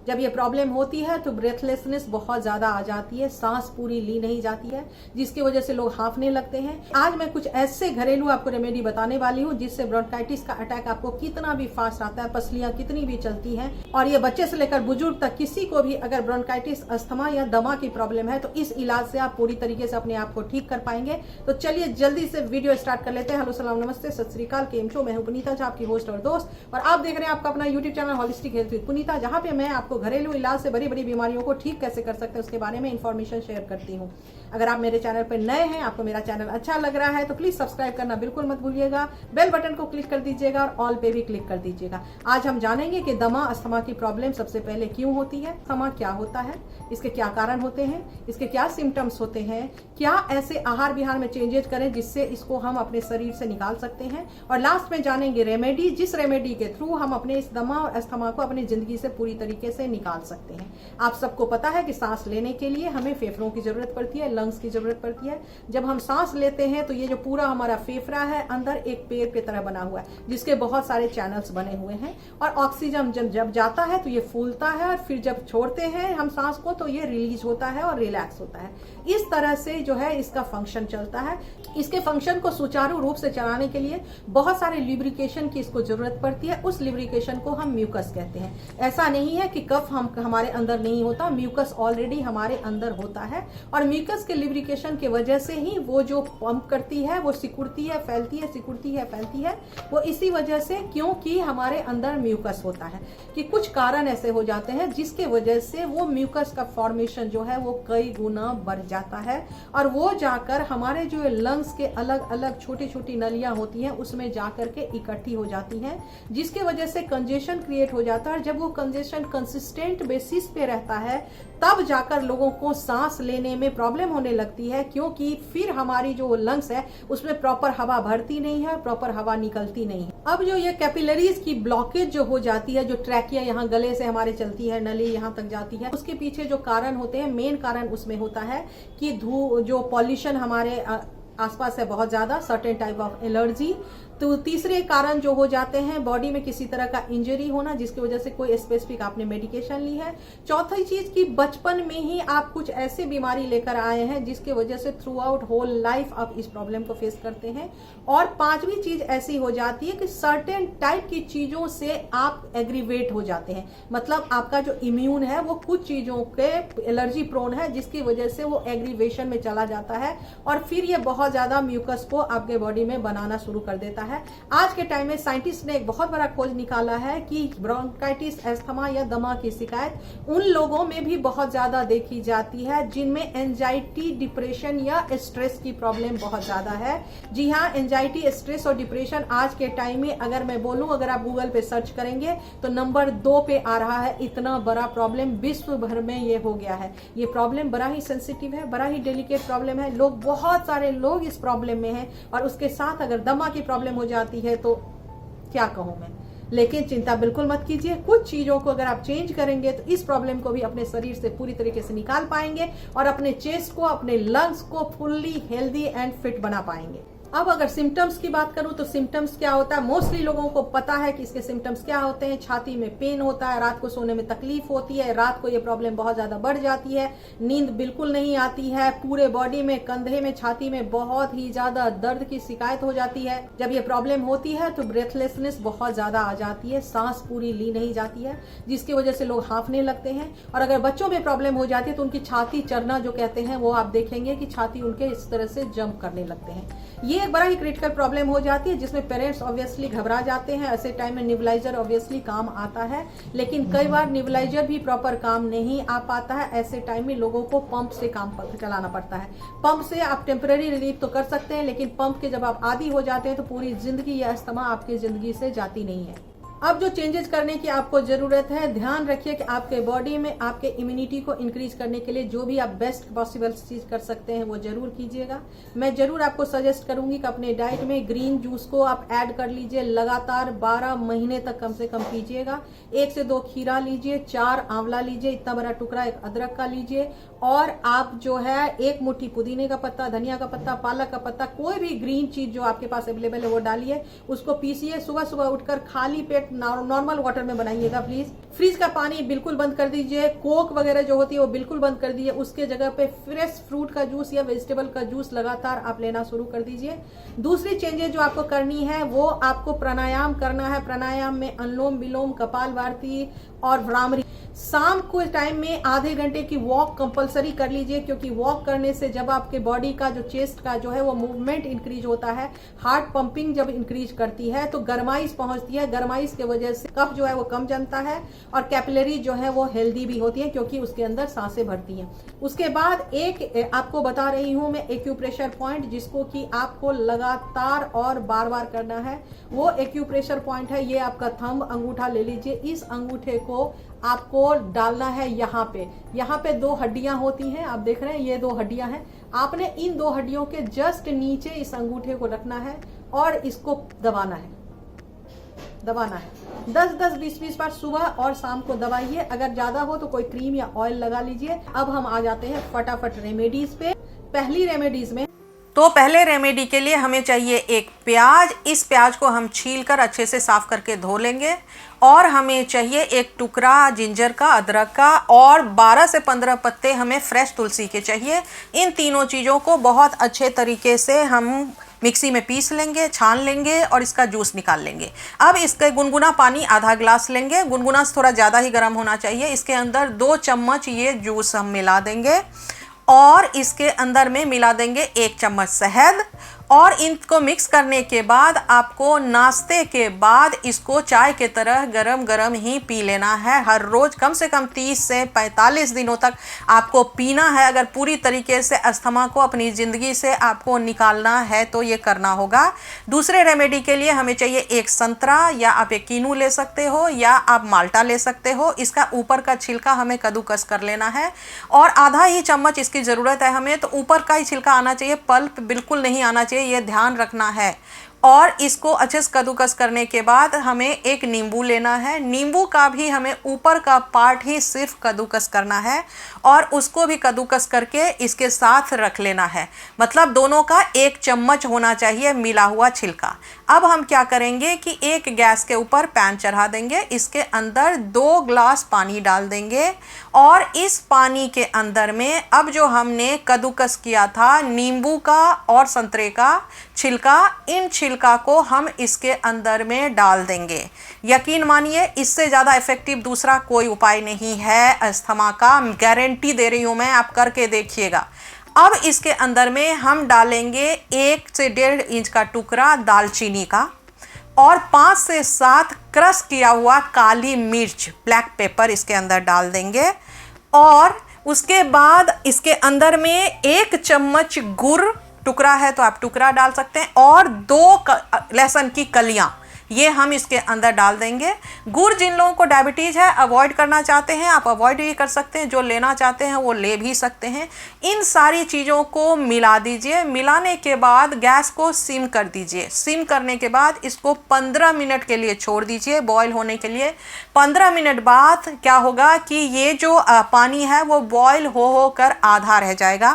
जब ये प्रॉब्लम होती है तो ब्रेथलेसनेस बहुत ज्यादा आ जाती है, सांस पूरी ली नहीं जाती है, जिसकी वजह से लोग हांफने लगते हैं। आज मैं कुछ ऐसे घरेलू आपको रेमेडी बताने वाली हूँ जिससे ब्रोंकाइटिस का अटैक आपको कितना भी फास्ट आता है, पसलियां कितनी भी चलती हैं, और ये बच्चे से लेकर बुजुर्ग तक किसी को भी अगर ब्रोंकाइटिस, अस्थमा या दमा की प्रॉब्लम है तो इस इलाज से आप पूरी तरीके से अपने आप को ठीक कर पाएंगे। तो चलिए जल्दी से वीडियो स्टार्ट कर लेते हैं। हेलो, सलाम, नमस्ते, सत श्री अकाल, केम छो। मैं हूं पुनीता झा, आपकी होस्ट और दोस्त, और आप देख रहे हैं आपका अपना YouTube channel holistic health with Punita, जहां पे मैं आपको घरेलू इलाज से बड़ी बड़ी बीमारियों को ठीक कैसे कर सकते हैं उसके बारे में इन्फॉर्मेशन शेयर करती हूँ। अगर आप मेरे चैनल पर नए हैं, आपको मेरा चैनल अच्छा लग रहा है तो प्लीज सब्सक्राइब करना बिल्कुल मत भूलिएगा, बेल बटन को क्लिक कर दीजिएगा और ऑल पे भी क्लिक कर दीजिएगा। आज हम जानेंगे कि दमा, अस्थमा की प्रॉब्लम सबसे पहले क्यों होती है, अस्थमा क्या होता है, इसके क्या कारण होते हैं, इसके क्या सिम्टम्स होते हैं, क्या ऐसे आहार विहार में चेंजेस करें जिससे इसको हम अपने शरीर से निकाल सकते हैं, और लास्ट में जानेंगे रेमेडी, जिस रेमेडी के थ्रू हम अपने इस दमा और अस्थमा को अपनी जिंदगी से पूरी तरीके से निकाल सकते हैं। आप सबको पता है कि सांस लेने के लिए हमें फेफड़ों की जरूरत पड़ती है, लंग्स की जरूरत पड़ती है। जब हम सांस लेते हैं तो ये जो पूरा हमारा फेफड़ा है अंदर एक पेड़ की तरह बना हुआ है जिसके बहुत सारे चैनल्स बने हुए हैं, और ऑक्सीजन जब जाता है तो ये फूलता है, और फिर जब छोड़ते हैं हम सांस को तो ये रिलीज होता है और रिलैक्स होता है। इस तरह से जो है इसका फंक्शन चलता है। इसके फंक्शन को सुचारू रूप से चलाने के लिए बहुत सारे लिब्रिकेशन की इसको जरूरत पड़ती है। उस लिब्रिकेशन को हम म्यूकस कहते हैं। ऐसा नहीं है कि कफ हमारे अंदर नहीं होता, म्यूकस ऑलरेडी हमारे अंदर होता है, और म्यूकस के लिब्रिकेशन की वजह से ही वो जो पंप करती है, वो सिकुड़ती है, फैलती है, सिकुड़ती है, फैलती है, वो इसी वजह से, क्योंकि हमारे अंदर म्यूकस होता है, कि कुछ कारण ऐसे हो जाते हैं जिसके वजह से वो म्यूकस का फॉर्मेशन जो है वो कई गुना बढ़ जाता है, और वो जाकर हमारे जो लंग्स के अलग अलग छोटी छोटी नलियां होती हैं उसमें जाकर के इकट्ठी हो जाती हैं, जिसके वजह से कंजेशन क्रिएट हो जाता है। जब वो कंजेशन कंसिस्टेंट बेसिस पे रहता है तब जाकर लोगों को सांस लेने में प्रॉब्लम होने लगती है, क्योंकि फिर हमारी जो लंग्स है उसमें प्रॉपर हवा भरती नहीं है, प्रॉपर हवा निकलती नहीं है। अब जो ये कैपिलरीज की ब्लॉकेज जो हो जाती है, जो ट्रैकिया यहाँ गले से हमारे चलती है, नली यहाँ तक जाती है, उसके पीछे जो कारण होते हैं, मेन कारण उसमें होता है कि जो पॉल्यूशन हमारे आसपास है बहुत ज्यादा, सर्टेन टाइप ऑफ एलर्जी। तो तीसरे कारण जो हो जाते हैं बॉडी में किसी तरह का इंजरी होना जिसकी वजह से कोई स्पेसिफिक आपने मेडिकेशन ली है। चौथी चीज की बचपन में ही आप कुछ ऐसे बीमारी लेकर आए हैं जिसकी वजह से थ्रू आउट होल लाइफ आप इस प्रॉब्लम को फेस करते हैं। और पांचवी चीज ऐसी हो जाती है कि सर्टेन टाइप की चीजों से आप एग्रीवेट हो जाते हैं, मतलब आपका जो इम्यून है वो कुछ चीजों के एलर्जी प्रोन है जिसकी वजह से वो एग्रीवेशन में चला जाता है, और फिर ये बहुत ज्यादा म्यूकस को आपके बॉडी में बनाना शुरू कर देता है। आज के टाइम में साइंटिस्ट ने एक बहुत बड़ा खोज निकाला है कि ब्रोंकाइटिस, अस्थमा या दमा की शिकायत उन लोगों में भी बहुत ज्यादा देखी जाती है जिनमें एंजाइटी, डिप्रेशन या स्ट्रेस की प्रॉब्लम बहुत ज्यादा है। जी हाँ, एंजाइटी, स्ट्रेस और डिप्रेशन आज के टाइम में अगर मैं बोलूं, अगर आप गूगल पे सर्च करेंगे तो नंबर 2 पे आ रहा है। इतना बड़ा प्रॉब्लम विश्व भर में ये हो गया है। ये प्रॉब्लम बड़ा ही सेंसिटिव है, बड़ा ही डेलिकेट प्रॉब्लम है। लोग, बहुत सारे लोग इस प्रॉब्लम में हैं, और उसके साथ अगर दमा की प्रॉब्लम हो जाती है तो क्या कहूं मैं। लेकिन चिंता बिल्कुल मत कीजिए, कुछ चीजों को अगर आप चेंज करेंगे तो इस प्रॉब्लम को भी अपने शरीर से पूरी तरीके से निकाल पाएंगे, और अपने चेस्ट को, अपने लंग्स को फुल्ली हेल्दी एंड फिट बना पाएंगे। अब अगर सिम्टम्स की बात करूं तो सिम्टम्स क्या होता है, मोस्टली लोगों को पता है कि इसके सिम्टम्स क्या होते हैं। छाती में पेन होता है, रात को सोने में तकलीफ होती है, रात को ये प्रॉब्लम बहुत ज्यादा बढ़ जाती है, नींद बिल्कुल नहीं आती है, पूरे बॉडी में, कंधे में, छाती में बहुत ही ज्यादा दर्द की शिकायत हो जाती है। जब ये प्रॉब्लम होती है तो ब्रेथलेसनेस बहुत ज्यादा आ जाती है, सांस पूरी ली नहीं जाती है, जिसकी वजह से लोग हांफने लगते हैं। और अगर बच्चों में प्रॉब्लम हो जाती है तो उनकी छाती चढ़ना जो कहते हैं, वो आप देखेंगे कि छाती उनके इस तरह से जंप करने लगते हैं। ये एक बड़ा ही क्रिटिकल प्रॉब्लम हो जाती है जिसमें पेरेंट्स ऑब्वियसली घबरा जाते हैं। ऐसे टाइम में निबलाइजर ऑब्वियसली काम आता है, लेकिन कई बार निबलाइजर भी प्रॉपर काम नहीं आ पाता है। ऐसे टाइम में लोगों को पंप से काम चलाना पड़ता है। पंप से आप टेम्पररी रिलीफ तो कर सकते हैं, लेकिन पंप के जब आप आदी हो जाते हैं तो पूरी जिंदगी यह अस्थमा आपकी जिंदगी से जाती नहीं है। अब जो चेंजेस करने की आपको जरूरत है, ध्यान रखिए कि आपके बॉडी में आपके इम्यूनिटी को इंक्रीज करने के लिए जो भी आप बेस्ट पॉसिबल चीज कर सकते हैं वो जरूर कीजिएगा। मैं जरूर आपको सजेस्ट करूंगी कि अपने डाइट में ग्रीन जूस को आप ऐड कर लीजिए, लगातार 12 महीने तक कम से कम पीजिएगा। 1 से 2 खीरा लीजिए, 4 आंवला लीजिए, इतना बड़ा टुकड़ा 1 अदरक का लीजिए, और आप जो है 1 मुट्ठी पुदीने का पत्ता, धनिया का पत्ता, पालक का पत्ता, कोई भी ग्रीन चीज जो आपके पास अवेलेबल है वो डालिए, उसको पीसिए। सुबह सुबह उठकर खाली पेट डायरेक्ट नॉर्मल वाटर में बनाइएगा प्लीज। फ्रिज का पानी बिल्कुल बंद कर दीजिए, कोक वगैरह जो होती है वो बिल्कुल बंद कर दीजिए। उसके जगह पे फ्रेश फ्रूट का जूस या वेजिटेबल का जूस लगातार आप लेना शुरू कर दीजिए। दूसरी चेंजेस जो आपको करनी है वो आपको प्राणायाम करना है। प्राणायाम में अनुलोम विलोम, कपालभाति और भ्रामरी। शाम को टाइम में आधे घंटे की वॉक कंपलसरी कर लीजिए, क्योंकि वॉक करने से जब आपके बॉडी का जो चेस्ट का जो है वो मूवमेंट इंक्रीज होता है, हार्ट पंपिंग जब इंक्रीज करती है तो गर्माइश पहुंचती है। गर्माइश की वजह से कफ जो है वो कम जमता है और कैपिलरी जो है वो हेल्दी भी होती है, क्योंकि उसके अंदर सांसें भरती हैं। उसके बाद एक आपको बता रही हूं मैं एक्यूप्रेशर पॉइंट, जिसको कि आपको लगातार और बार बार करना है। वो एक्यूप्रेशर पॉइंट है, ये आपका थंब अंगूठा ले लीजिए। इस अंगूठे को आपको डालना है यहाँ पे 2 हड्डियां होती हैं, आप देख रहे हैं ये 2 हड्डियां हैं। आपने इन 2 हड्डियों के जस्ट नीचे इस अंगूठे को रखना है और इसको दबाना है 10-10, 20-20 बार सुबह और शाम को दबाइए। अगर ज्यादा हो तो कोई क्रीम या ऑयल लगा लीजिए। अब हम आ जाते हैं फटाफट रेमेडीज पे। पहली रेमेडीज में तो पहले रेमेडी के लिए हमें चाहिए एक प्याज। इस प्याज को हम छील कर अच्छे से साफ करके धो लेंगे। और हमें चाहिए एक टुकड़ा जिंजर का, अदरक का, और 12 से 15 पत्ते हमें फ्रेश तुलसी के चाहिए। इन तीनों चीज़ों को बहुत अच्छे तरीके से हम मिक्सी में पीस लेंगे, छान लेंगे और इसका जूस निकाल लेंगे। अब इसके गुनगुना पानी आधा ग्लास लेंगे। गुनगुना से थोड़ा ज़्यादा ही गर्म होना चाहिए। इसके अंदर 2 चम्मच ये जूस हम मिला देंगे और इसके अंदर में मिला देंगे 1 चम्मच शहद। और इनको मिक्स करने के बाद आपको नाश्ते के बाद इसको चाय के तरह गरम गरम ही पी लेना है। हर रोज़ कम से कम 30 से 45 दिनों तक आपको पीना है। अगर पूरी तरीके से अस्थमा को अपनी ज़िंदगी से आपको निकालना है तो ये करना होगा। दूसरे रेमेडी के लिए हमें चाहिए 1 संतरा, या आप एक कीनू ले सकते हो या आप माल्टा ले सकते हो। इसका ऊपर का छिलका हमें कद्दूकस कर लेना है और आधा ही चम्मच इसकी ज़रूरत है हमें, तो ऊपर का ही छिलका आना चाहिए, पल्प बिल्कुल नहीं आना चाहिए, ये ध्यान रखना है। और इसको अच्छे से कद्दूकस करने के बाद हमें एक नींबू लेना है। नींबू का भी हमें ऊपर का पार्ट ही सिर्फ कद्दूकस करना है और उसको भी कद्दूकस करके इसके साथ रख लेना है। मतलब दोनों का 1 चम्मच होना चाहिए मिला हुआ छिलका। अब हम क्या करेंगे कि एक गैस के ऊपर पैन चढ़ा देंगे। इसके अंदर 2 ग्लास पानी डाल देंगे और इस पानी के अंदर में अब जो हमने कद्दूकस किया था नींबू का और संतरे का छिलका, इन छिलका को हम इसके अंदर में डाल देंगे। यकीन मानिए इससे ज़्यादा इफेक्टिव दूसरा कोई उपाय नहीं है अस्थमा का, गारंटी दे रही हूँ मैं, आप करके देखिएगा। अब इसके अंदर में हम डालेंगे 1 से 1.5 इंच का टुकड़ा दालचीनी का और 5 से 7 क्रश किया हुआ काली मिर्च, ब्लैक पेपर इसके अंदर डाल देंगे। और उसके बाद इसके अंदर में 1 चम्मच गुड़, टुकड़ा है तो आप टुकड़ा डाल सकते हैं, और 2 लहसुन की कलियां ये हम इसके अंदर डाल देंगे। गुड़ जिन लोगों को डायबिटीज़ है, अवॉइड करना चाहते हैं आप अवॉइड भी कर सकते हैं, जो लेना चाहते हैं वो ले भी सकते हैं। इन सारी चीज़ों को मिला दीजिए। मिलाने के बाद गैस को सिम कर दीजिए। सिम करने के बाद इसको 15 मिनट के लिए छोड़ दीजिए बॉयल होने के लिए। 15 मिनट बाद क्या होगा कि ये जो पानी है वो बॉयल हो कर आधा रह जाएगा।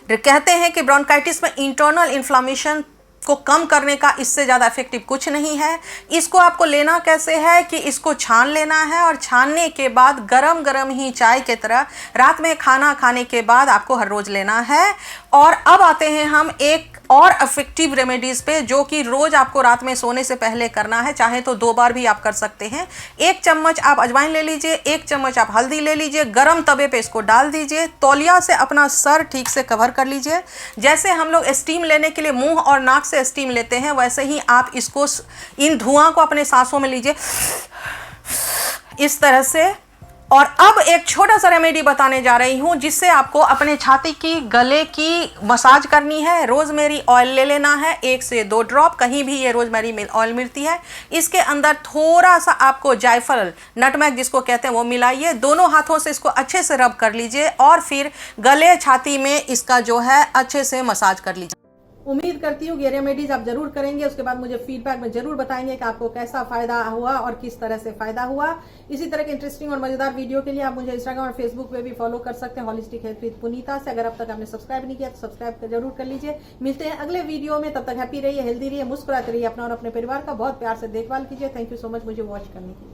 कहते हैं कि ब्रोंकाइटिस में इंटरनल इन्फ्लामेशन को कम करने का इससे ज़्यादा इफेक्टिव कुछ नहीं है। इसको आपको लेना कैसे है कि इसको छान लेना है और छानने के बाद गरम गरम ही चाय के तरह रात में खाना खाने के बाद आपको हर रोज़ लेना है। और अब आते हैं हम एक और इफेक्टिव रेमेडीज़ पे, जो कि रोज़ आपको रात में सोने से पहले करना है। चाहे तो 2 बार भी आप कर सकते हैं। 1 चम्मच आप अजवाइन ले लीजिए, 1 चम्मच आप हल्दी ले लीजिए, गरम तवे पे इसको डाल दीजिए, तौलिया से अपना सर ठीक से कवर कर लीजिए। जैसे हम लोग स्टीम लेने के लिए मुंह और नाक से स्टीम लेते हैं, वैसे ही आप इसको, इन धुआं को अपने सांसों में लीजिए इस तरह से। और अब एक छोटा सा रेमेडी बताने जा रही हूँ जिससे आपको अपने छाती की, गले की मसाज करनी है। रोजमेरी ऑयल ले लेना है, 1 से 2 ड्रॉप, कहीं भी ये रोजमेरी ऑयल मिलती है। इसके अंदर थोड़ा सा आपको जायफल, नटमैग जिसको कहते हैं वो मिलाइए। दोनों हाथों से इसको अच्छे से रब कर लीजिए और फिर गले, छाती में इसका जो है अच्छे से मसाज कर लीजिए। उम्मीद करती हूँ ये रेमेडीज आप जरूर करेंगे, उसके बाद मुझे फीडबैक में जरूर बताएंगे कि आपको कैसा फायदा हुआ और किस तरह से फायदा हुआ। इसी तरह के इंटरेस्टिंग और मजेदार वीडियो के लिए आप मुझे इंस्टाग्राम और फेसबुक पे भी फॉलो कर सकते हैं, होलिस्टिक हेल्थ विद पुनीता से। अगर अब तक आपने सब्सक्राइब नहीं किया तो सब्सक्राइब जरूर कर लीजिए। मिलते हैं अगले वीडियो में, तब तक हैप्पी रहिए, हेल्दी रहिए, मुस्कुराते रहिए, अपना और अपने परिवार का बहुत प्यार से देखभाल कीजिए। थैंक यू सो मच मुझे वॉच करने के लिए।